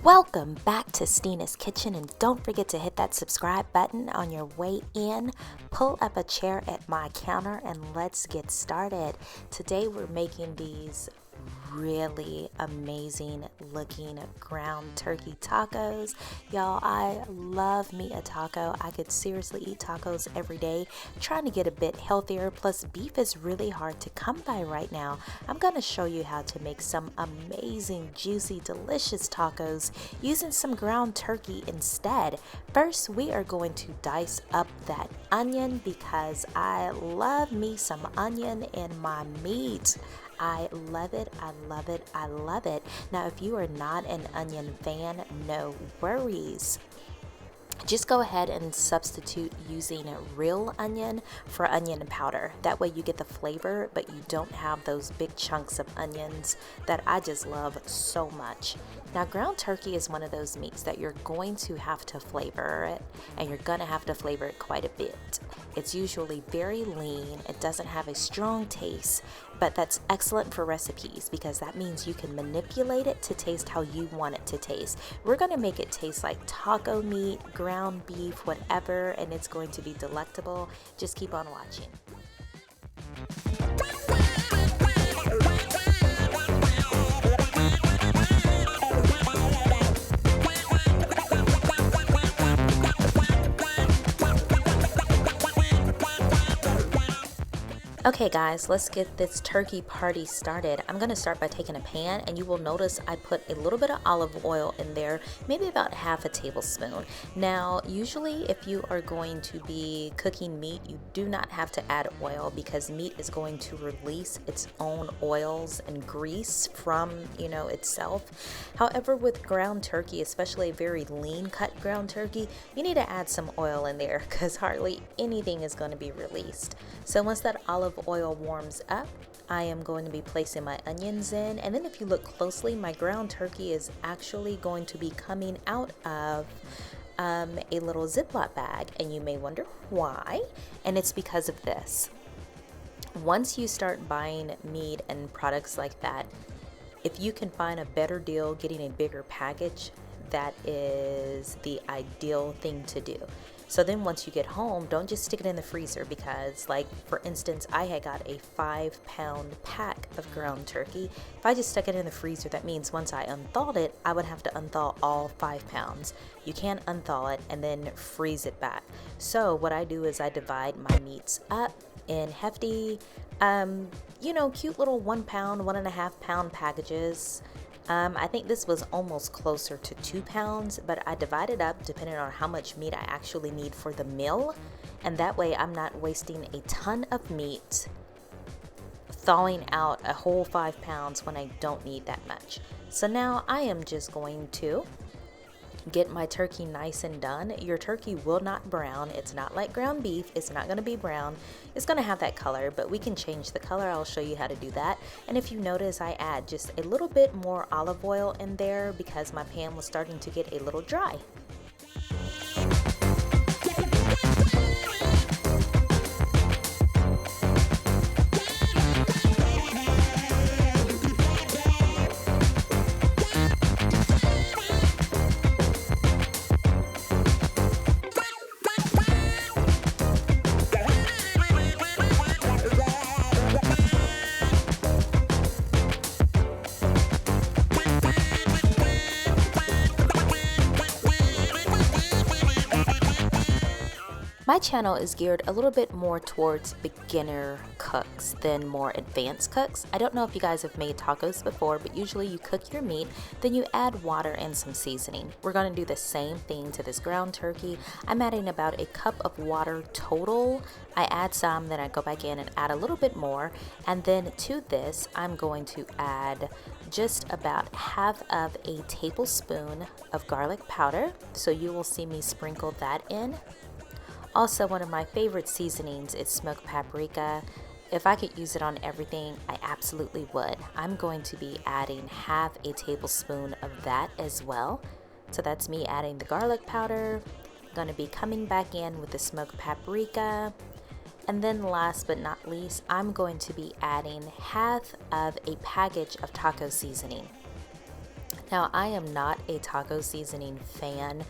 Welcome back to Stina's Kitchen, and don't forget to hit that subscribe button on your way in. Pull up a chair at my counter and let's get started. Today we're making these really amazing looking ground turkey tacos. Y'all, I love me a taco. I could seriously eat tacos every day. Trying to get a bit healthier, plus beef is really hard to come by right now. I'm going to show you how to make some amazing, juicy, delicious tacos using some ground turkey instead. First, we are going to dice up that onion because I love me some onion in my meat. I love it, I love it, I love it. Now, if you are not an onion fan, no worries. Just go ahead and substitute using real onion for onion powder. That way you get the flavor, but you don't have those big chunks of onions that I just love so much. Now, ground turkey is one of those meats that you're going to have to flavor it, and you're going to have to flavor it quite a bit. It's usually very lean. It doesn't have a strong taste, but that's excellent for recipes because that means you can manipulate it to taste how you want it to taste. We're going to make it taste like taco meat, ground beef, whatever, and it's going to be delectable. Just keep on watching. Okay guys, let's get this turkey party started. I'm going to start by taking a pan, and you will notice I put a little bit of olive oil in there, maybe about half a tablespoon. Now, usually if you are going to be cooking meat, you do not have to add oil because meat is going to release its own oils and grease from, itself. However, with ground turkey, especially a very lean cut ground turkey, you need to add some oil in there because hardly anything is going to be released. So once that olive oil warms up, I am going to be placing my onions in, and then if you look closely, my ground turkey is actually going to be coming out of a little Ziploc bag, and you may wonder why, and it's because of this. Once you start buying meat and products like that, if you can find a better deal getting a bigger package, that is the ideal thing to do. So then once you get home, don't just stick it in the freezer because, like, for instance, I had got a 5-pound pack of ground turkey. If I just stuck it in the freezer, that means once I unthawed it, I would have to unthaw all 5 pounds. You can't unthaw it and then freeze it back. So what I do is I divide my meats up in hefty, cute little 1 pound, 1.5 pound packages. I think this was almost closer to 2 pounds, but I divided up depending on how much meat I actually need for the meal, and that way I'm not wasting a ton of meat thawing out a whole 5 pounds when I don't need that much. So now I am just going to get my turkey nice and done. Your turkey will not brown. It's not like ground beef. It's not going to be brown. It's going to have that color, but we can change the color. I'll show you how to do that. And if you notice, I add just a little bit more olive oil in there because my pan was starting to get a little dry. My channel is geared a little bit more towards beginner cooks than more advanced cooks. I don't know if you guys have made tacos before, but usually you cook your meat, then you add water and some seasoning. We're going to do the same thing to this ground turkey. I'm adding about a cup of water total. I add some, then I go back in and add a little bit more, and then to this I'm going to add just about half of a tablespoon of garlic powder, so you will see me sprinkle that in. Also, one of my favorite seasonings is smoked paprika. If I could use it on everything, I absolutely would. I'm going to be adding half a tablespoon of that as well. So that's me adding the garlic powder. I'm going to be coming back in with the smoked paprika. And then last but not least, I'm going to be adding half of a package of taco seasoning. Now, I am not a taco seasoning fan.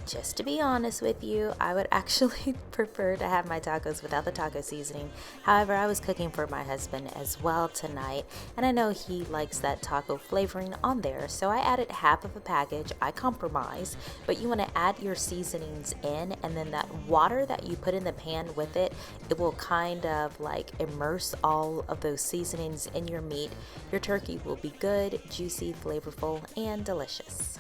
Just to be honest with you, I would actually prefer to have my tacos without the taco seasoning. However, I was cooking for my husband as well tonight, and I know he likes that taco flavoring on there, so I added half of a package. I compromised, but you want to add your seasonings in, and then that water that you put in the pan with it, it will kind of like immerse all of those seasonings in your meat. Your turkey will be good, juicy, flavorful, and delicious.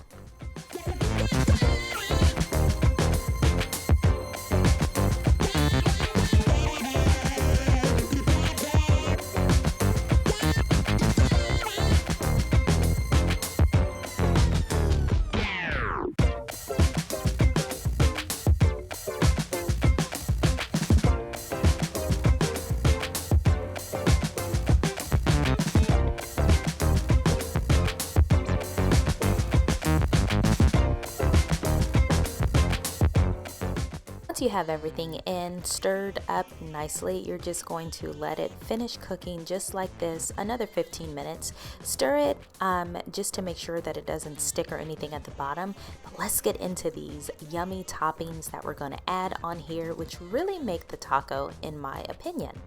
Once you have everything in, stirred up nicely, you're just going to let it finish cooking just like this, another 15 minutes. Stir it just to make sure that it doesn't stick or anything at the bottom. But let's get into these yummy toppings that we're going to add on here, which really make the taco, in my opinion.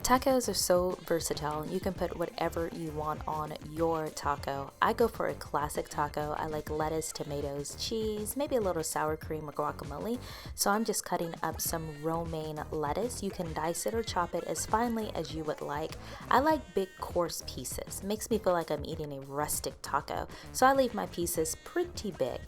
Tacos are so versatile. You can put whatever you want on your taco. I go for a classic taco. I like lettuce, tomatoes, cheese, maybe a little sour cream or guacamole. So I'm just cutting up some romaine lettuce. You can dice it or chop it as finely as you would like. I like big coarse pieces. Makes me feel like I'm eating a rustic taco. So I leave my pieces pretty big.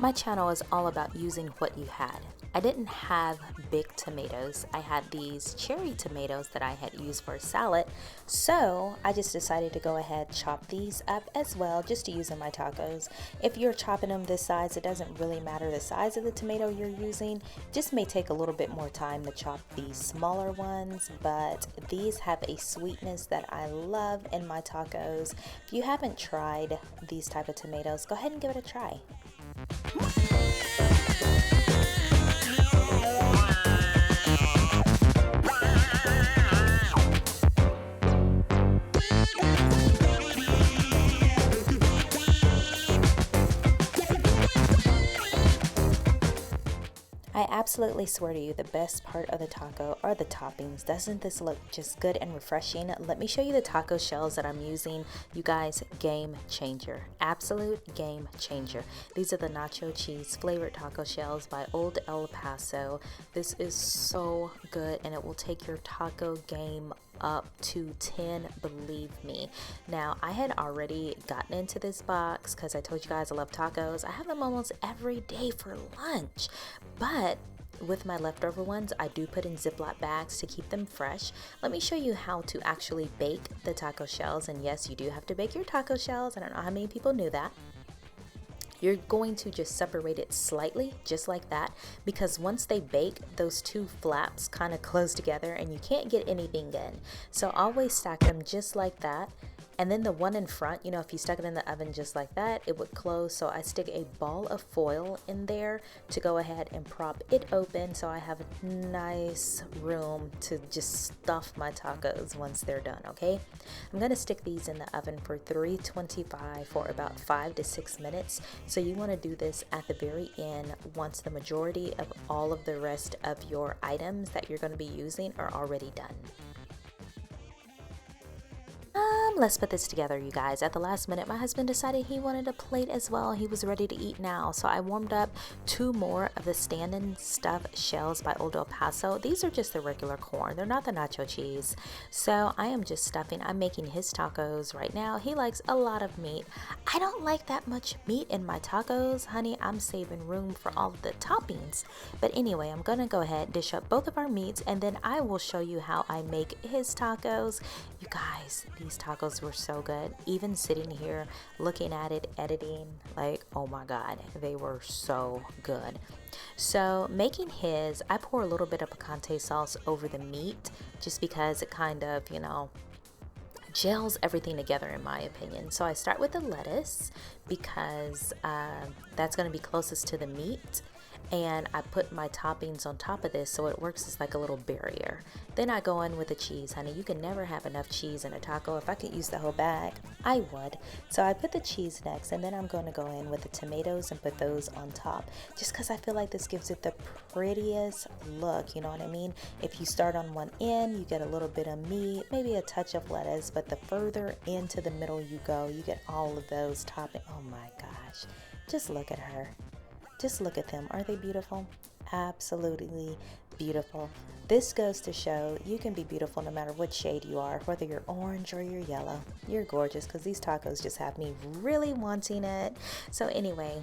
My channel is all about using what you had. I didn't have big tomatoes. I had these cherry tomatoes that I had used for a salad. So I just decided to go ahead, chop these up as well, just to use in my tacos. If you're chopping them this size, it doesn't really matter the size of the tomato you're using. Just may take a little bit more time to chop these smaller ones, but these have a sweetness that I love in my tacos. If you haven't tried these type of tomatoes, go ahead and give it a try. I absolutely swear to you, the best part of the taco are the toppings. Doesn't this look just good and refreshing? Let me show you the taco shells that I'm using. You guys, game changer. Absolute game changer. These are the nacho cheese flavored taco shells by Old El Paso. This is so good, and it will take your taco game up to 10, believe me. Now, I had already gotten into this box because I told you guys I love tacos. I have them almost every day for lunch, but with my leftover ones, I do put in Ziploc bags to keep them fresh. Let me show you how to actually bake the taco shells. And yes, you do have to bake your taco shells. I don't know how many people knew that. You're going to just separate it slightly, just like that, because once they bake, those two flaps kind of close together and you can't get anything in. So always stack them just like that. And then the one in front, you know, if you stuck it in the oven just like that, it would close. So I stick a ball of foil in there to go ahead and prop it open, so I have a nice room to just stuff my tacos once they're done, okay? I'm gonna stick these in the oven for 325 for about 5 to 6 minutes. So you wanna do this at the very end once the majority of all of the rest of your items that you're gonna be using are already done. Let's put this together, you guys. At the last minute, my husband decided he wanted a plate as well. He was ready to eat now. So I warmed up 2 more of the stand-in stuffed shells by Old El Paso. These are just the regular corn. They're not the nacho cheese. So I am just stuffing. I'm making his tacos right now. He likes a lot of meat. I don't like that much meat in my tacos, honey. I'm saving room for all of the toppings. But anyway, I'm going to go ahead, dish up both of our meats, and then I will show you how I make his tacos. You guys, these tacos were so good. Even sitting here looking at it, editing, like, oh my god, they were so good. So making his, I pour a little bit of picante sauce over the meat just because it kind of, you know, gels everything together in my opinion. So I start with the lettuce because that's going to be closest to the meat, and I put my toppings on top of this so it works as like a little barrier. Then I go in with the cheese. Honey, you can never have enough cheese in a taco. If I could use the whole bag, I would. So I put the cheese next, and then I'm going to go in with the tomatoes and put those on top, just because I feel like this gives it the prettiest look, you know what I mean? If you start on one end, you get a little bit of meat, maybe a touch of lettuce, but the further into the middle you go, you get all of those toppings. Oh my gosh, just look at her. Just look at them. Aren't they beautiful? Absolutely beautiful. This goes to show you can be beautiful no matter what shade you are, whether you're orange or you're yellow. You're gorgeous, because these tacos just have me really wanting it. So anyway,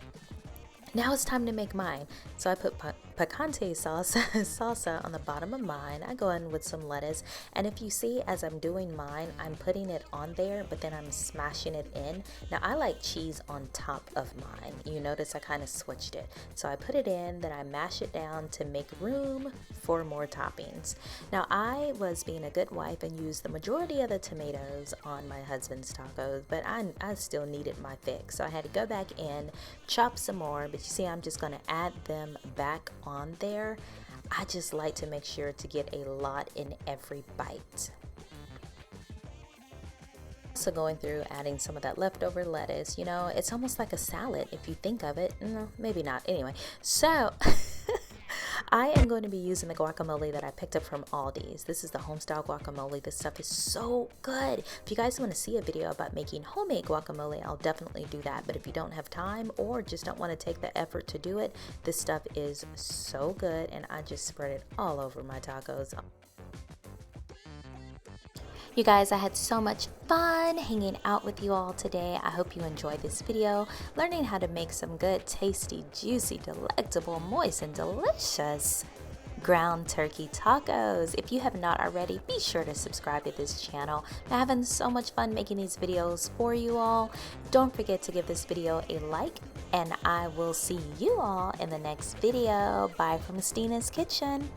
now it's time to make mine. So I put picante salsa on the bottom of mine. I go in with some lettuce, and if you see as I'm doing mine, I'm putting it on there, but then I'm smashing it in. Now I like cheese on top of mine. You notice I kind of switched it. So I put it in, then I mash it down to make room for more toppings. Now I was being a good wife and used the majority of the tomatoes on my husband's tacos, but I still needed my fix. So I had to go back in, chop some more, but you see I'm just going to add them back on there. I just like to make sure to get a lot in every bite. So going through adding some of that leftover lettuce, you know, it's almost like a salad if you think of it. No, maybe not. Anyway, so I am going to be using the guacamole that I picked up from Aldi's. This is the homestyle guacamole. This stuff is so good. If you guys want to see a video about making homemade guacamole, I'll definitely do that. But if you don't have time or just don't want to take the effort to do it, this stuff is so good, and I just spread it all over my tacos. You guys, I had so much fun hanging out with you all today. I hope you enjoyed this video, learning how to make some good, tasty, juicy, delectable, moist, and delicious ground turkey tacos. If you have not already, be sure to subscribe to this channel. I'm having so much fun making these videos for you all. Don't forget to give this video a like, and I will see you all in the next video. Bye from Stina's Kitchen.